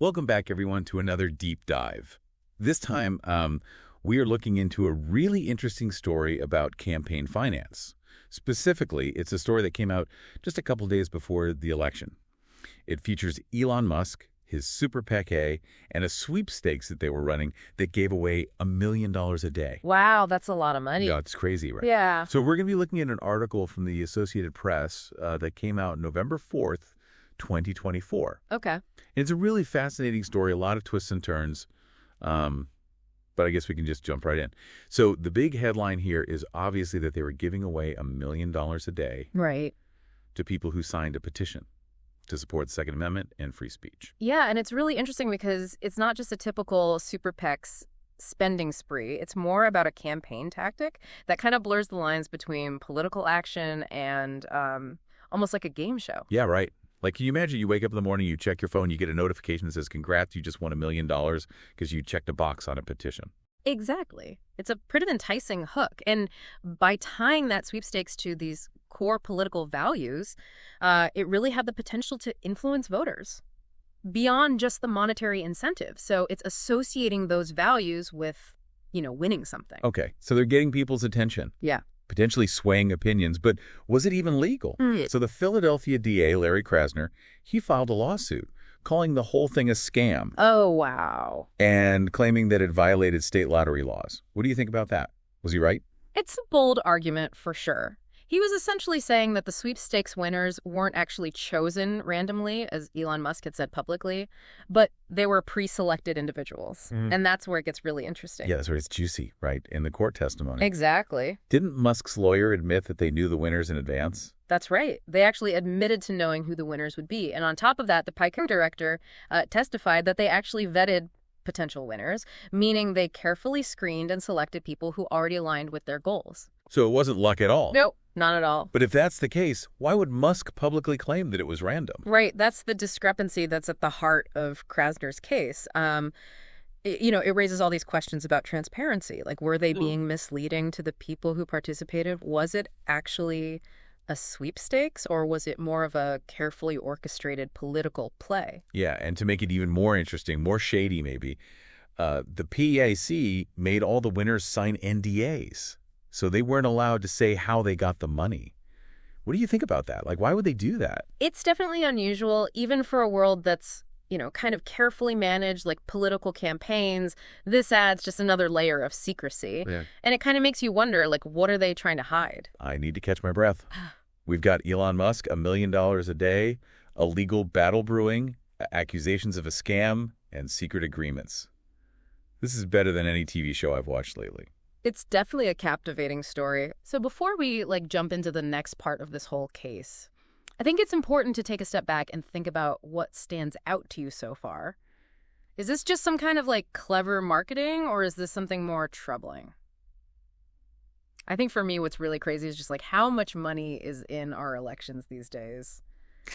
Welcome back, everyone, to another deep dive. This time, we are looking into a really interesting story about campaign finance. Specifically, it's a story that came out just a couple days before the election. It features Elon Musk, his Super PAC, and a sweepstakes that they were running that gave away $1 million a day. Wow, that's a lot of money. Yeah, it's crazy, right? Yeah. So we're going to be looking at an article from the Associated Press that came out November 4th, 2024. Okay. And it's a really fascinating story, a lot of twists and turns, but I guess we can just jump right in. So the big headline here is obviously that they were giving away $1 million a day Right. to people who signed a petition to support the Second Amendment and free speech. Yeah, and it's really interesting because it's not just a typical super PAC's spending spree. It's more about a campaign tactic that kind of blurs the lines between political action and almost like a game show. Yeah, right. Like, can you imagine you wake up in the morning, you check your phone, you get a notification that says, congrats, you just won $1 million because you checked a box on a petition. Exactly. It's a pretty enticing hook. And by tying that sweepstakes to these core political values, it really had the potential to influence voters beyond just the monetary incentive. So it's associating those values with, winning something. Okay, so they're getting people's attention. Yeah. Potentially swaying opinions, but was it even legal? So the Philadelphia DA, Larry Krasner, he filed a lawsuit calling the whole thing a scam Oh, wow. and claiming that it violated state lottery laws. What do you think about that? Was he right? It's a bold argument for sure. He was essentially saying that the sweepstakes winners weren't actually chosen randomly, as Elon Musk had said publicly, but they were pre-selected individuals. And that's where it gets really interesting. Yeah, that's where it's juicy, right? In the court testimony. Exactly. Didn't Musk's lawyer admit that they knew the winners in advance? That's right. They actually admitted to knowing who the winners would be. And on top of that, the PAC director testified that they actually vetted potential winners, meaning they carefully screened and selected people who already aligned with their goals. So it wasn't luck at all? Nope, not at all. But if that's the case, why would Musk publicly claim that it was random? Right. That's the discrepancy that's at the heart of Krasner's case. It raises all these questions about transparency. Like, were they being misleading to the people who participated? Was it actually a sweepstakes, or was it more of a carefully orchestrated political play? Yeah, and to make it even more interesting, more shady maybe, the PAC made all the winners sign NDAs. So they weren't allowed to say how they got the money. What do you think about that? Like, why would they do that? It's definitely unusual, even for a world that's, kind of carefully managed, like political campaigns. This adds just another layer of secrecy. Yeah. And it kind of makes you wonder, like, what are they trying to hide? I need to catch my breath. We've got Elon Musk, $1 million a day, a legal battle brewing, accusations of a scam, and secret agreements. This is better than any TV show I've watched lately. It's definitely a captivating story. So before we jump into the next part of this whole case, I think it's important to take a step back and think about what stands out to you so far. Is this just some kind of clever marketing, or is this something more troubling? I think for me, what's really crazy is just how much money is in our elections these days.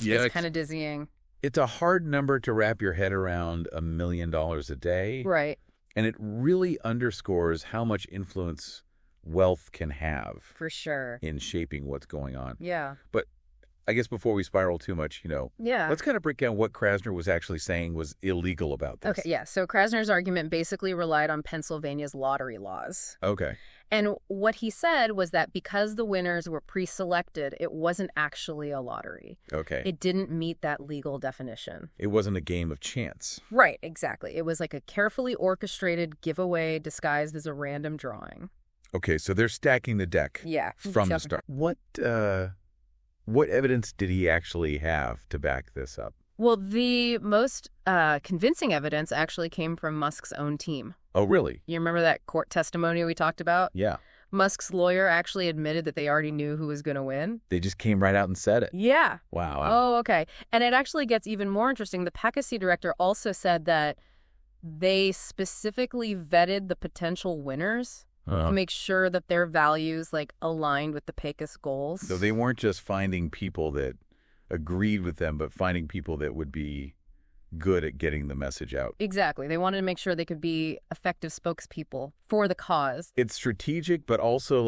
Yeah, It's kind of dizzying. it's a hard number to wrap your head around, $1 million a day. Right. And it really underscores how much influence wealth can have For sure. in shaping what's going on. Yeah. But I guess before we spiral too much, Yeah. let's kind of break down what Krasner was actually saying was illegal about this. Okay, yeah. So Krasner's argument basically relied on Pennsylvania's lottery laws. Okay. And what he said was that because the winners were pre-selected, it wasn't actually a lottery. Okay. It didn't meet that legal definition. It wasn't a game of chance. Right, exactly. It was like a carefully orchestrated giveaway disguised as a random drawing. Okay, so they're stacking the deck Yeah. from the start. What evidence did he actually have to back this up? Well, the most convincing evidence actually came from Musk's own team. Oh, really? You remember that court testimony we talked about? Yeah. Musk's lawyer actually admitted that they already knew who was going to win. They just came right out and said it. Yeah. Wow. Oh, okay. And it actually gets even more interesting. The PAC director also said that they specifically vetted the potential winners to make sure that their values aligned with the PAC's goals. So they weren't just finding people that agreed with them, but finding people that would be good at getting the message out. Exactly. They wanted to make sure they could be effective spokespeople for the cause. It's strategic, but also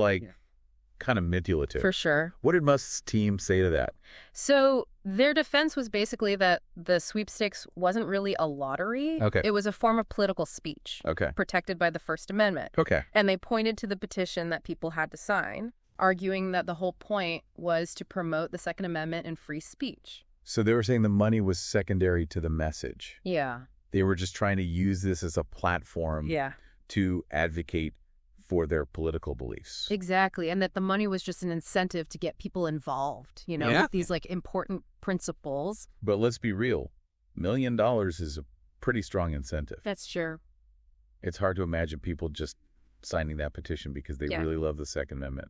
kind of manipulative. For sure. What did Musk's team say to that? So their defense was basically that the sweepstakes wasn't really a lottery. Okay. It was a form of political speech. Okay. Protected by the First Amendment. Okay. And they pointed to the petition that people had to sign, arguing that the whole point was to promote the Second Amendment and free speech. So they were saying the money was secondary to the message. Yeah. They were just trying to use this as a platform to advocate for their political beliefs. Exactly. And that the money was just an incentive to get people involved, with these like important principles. But let's be real. $1 million is a pretty strong incentive. That's true. It's hard to imagine people just signing that petition because they really love the Second Amendment.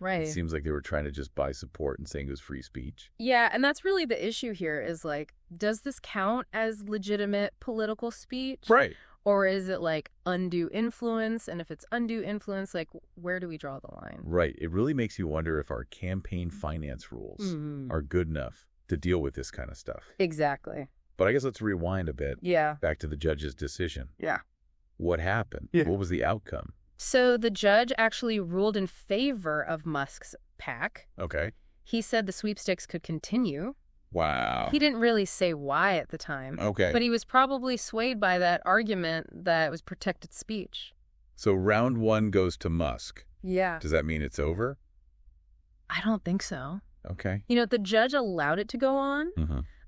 Right. It seems like they were trying to just buy support and saying it was free speech. Yeah, and that's really the issue here is like, does this count as legitimate political speech? Right. Or is it like undue influence? And if it's undue influence, like where do we draw the line? Right. It really makes you wonder if our campaign finance rules are good enough to deal with this kind of stuff. Exactly. But I guess let's rewind a bit. Yeah. Back to the judge's decision. Yeah. What happened? Yeah. What was the outcome? So the judge actually ruled in favor of Musk's PAC. Okay. He said the sweepstakes could continue. Wow. He didn't really say why at the time. Okay. But he was probably swayed by that argument that it was protected speech. So round one goes to Musk. Yeah. Does that mean it's over? I don't think so. Okay. The judge allowed it to go on,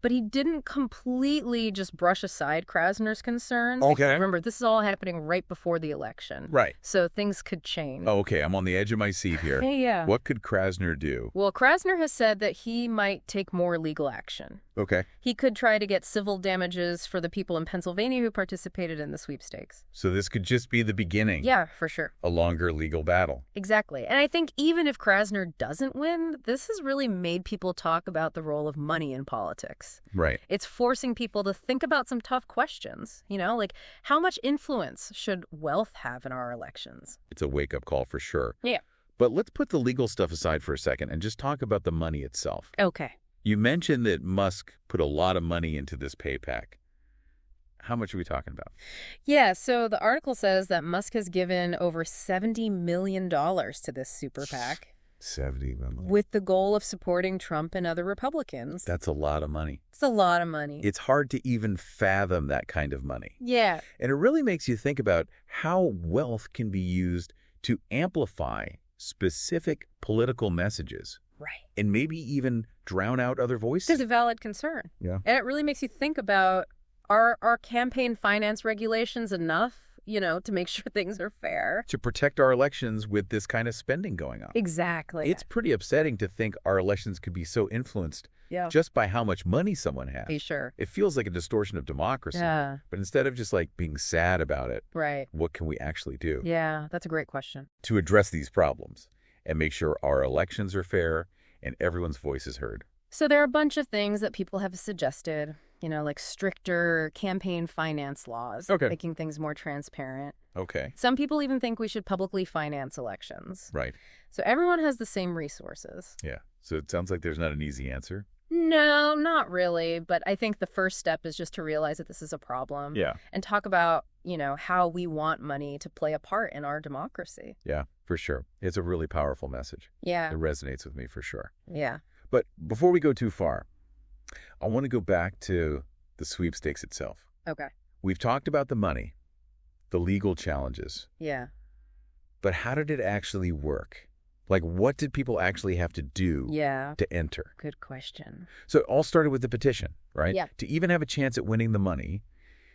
but he didn't completely just brush aside Krasner's concerns. Okay. Remember, this is all happening right before the election. Right. So things could change. Oh, okay. I'm on the edge of my seat here. Yeah. What could Krasner do? Well, Krasner has said that he might take more legal action. Okay. He could try to get civil damages for the people in Pennsylvania who participated in the sweepstakes. So this could just be the beginning. Yeah, for sure. A longer legal battle. Exactly. And I think even if Krasner doesn't win, this has really made people talk about the role of money in politics. Right. It's forcing people to think about some tough questions, like how much influence should wealth have in our elections? It's a wake-up call for sure. Yeah. But let's put the legal stuff aside for a second and just talk about the money itself. Okay. You mentioned that Musk put a lot of money into this PAC. How much are we talking about? Yeah, so the article says that Musk has given over $70 million to this super PAC. 70 million. With the goal of supporting Trump and other Republicans. That's a lot of money. It's a lot of money. It's hard to even fathom that kind of money. Yeah. And it really makes you think about how wealth can be used to amplify specific political messages. Right. And maybe even drown out other voices. There's a valid concern. Yeah. And it really makes you think about, are campaign finance regulations enough, to make sure things are fair? To protect our elections with this kind of spending going on. Exactly. It's pretty upsetting to think our elections could be so influenced just by how much money someone has. Be sure. It feels like a distortion of democracy. Yeah. But instead of just being sad about it, right, what can we actually do? Yeah, that's a great question. To address these problems and make sure our elections are fair and everyone's voice is heard. So there are a bunch of things that people have suggested, like stricter campaign finance laws, making things more transparent. Okay. Some people even think we should publicly finance elections. Right. So everyone has the same resources. Yeah. So it sounds like there's not an easy answer. No, not really. But I think the first step is just to realize that this is a problem. Yeah. And talk about, how we want money to play a part in our democracy. Yeah, for sure. It's a really powerful message. Yeah. It resonates with me for sure. Yeah. But before we go too far, I want to go back to the sweepstakes itself. Okay. We've talked about the money, the legal challenges. Yeah. But how did it actually work? What did people actually have to do to enter? Good question. So it all started with the petition, right? Yeah. To even have a chance at winning the money,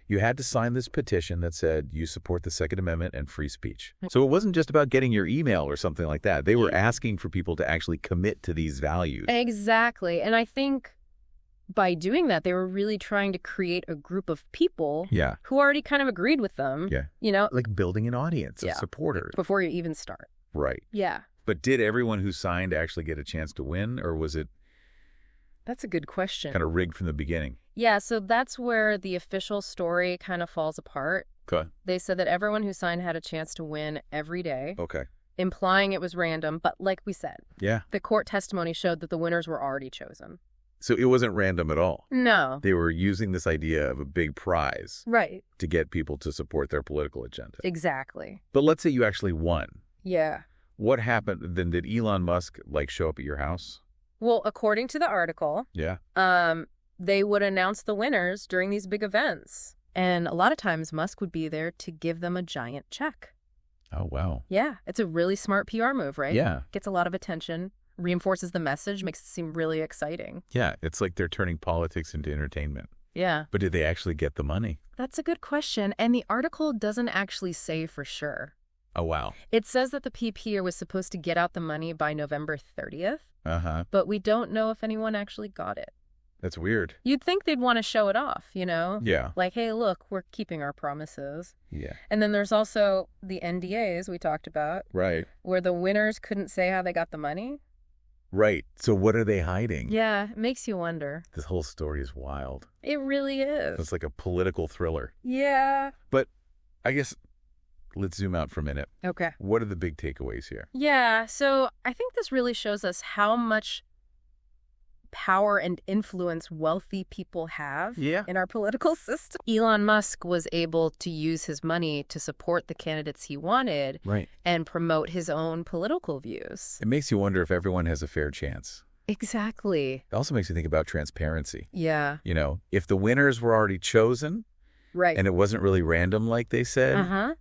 you had to sign this petition that said you support the Second Amendment and free speech. So it wasn't just about getting your email or something like that. They were asking for people to actually commit to these values. Exactly. And I think by doing that, they were really trying to create a group of people who already kind of agreed with them. Yeah. Like building an audience of supporters. Before you even start. Right. Yeah. But did everyone who signed actually get a chance to win, or was it That's a good question. kind of rigged from the beginning? Yeah, so that's where the official story kind of falls apart. Okay. They said that everyone who signed had a chance to win every day, Okay. implying it was random. But like we said, Yeah. the court testimony showed that the winners were already chosen. So it wasn't random at all. No. They were using this idea of a big prize Right. to get people to support their political agenda. Exactly. But let's say you actually won. Yeah. What happened then? Did Elon Musk, like, show up at your house? Well, according to the article, Yeah. they would announce the winners during these big events. And a lot of times Musk would be there to give them a giant check. Oh, wow. Yeah, it's a really smart PR move, right? Yeah. Gets a lot of attention, reinforces the message, makes it seem really exciting. Yeah, it's like they're turning politics into entertainment. Yeah. But did they actually get the money? That's a good question, and the article doesn't actually say for sure. Oh, wow. It says that the PP was supposed to get out the money by November 30th, Uh-huh. but we don't know if anyone actually got it. That's weird. You'd think they'd want to show it off, you know? Yeah. Like, hey, look, we're keeping our promises. Yeah. And then there's also the NDAs we talked about, Right. where the winners couldn't say how they got the money. Right. So what are they hiding? Yeah, it makes you wonder. This whole story is wild. It really is. It's like a political thriller. Yeah. But I guess let's zoom out for a minute. Okay. What are the big takeaways here? Yeah, so I think this really shows us how much power and influence wealthy people have Yeah. in our political system. Elon Musk was able to use his money to support the candidates he wanted Right. and promote his own political views. It makes you wonder if everyone has a fair chance. Exactly. It also makes you think about transparency. Yeah. You know, if the winners were already chosen Right. and it wasn't really random like they said, Uh-huh.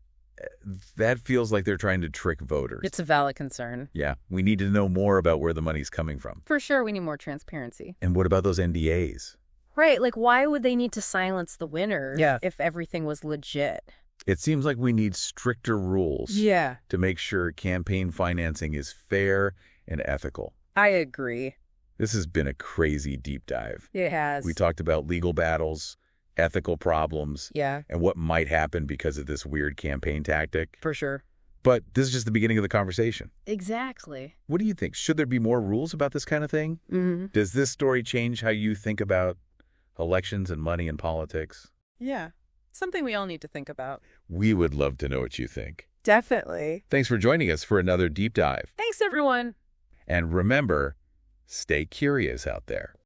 that feels like they're trying to trick voters. It's a valid concern. Yeah. We need to know more about where the money's coming from. For sure, we need more transparency. And what about those NDAs? Right, like why would they need to silence the winners Yeah. if everything was legit? It seems like we need stricter rules Yeah. to make sure campaign financing is fair and ethical. I agree. This has been a crazy deep dive. It has. We talked about legal battles, ethical problems, Yeah, and what might happen because of this weird campaign tactic. for sure. But this is just the beginning of the conversation. Exactly. What do you think? Should there be more rules about this kind of thing? Mm-hmm. Does this story change how you think about elections and money and politics? Yeah. Something we all need to think about. We would love to know what you think. Definitely. Thanks for joining us for another deep dive. Thanks, everyone. And remember, stay curious out there.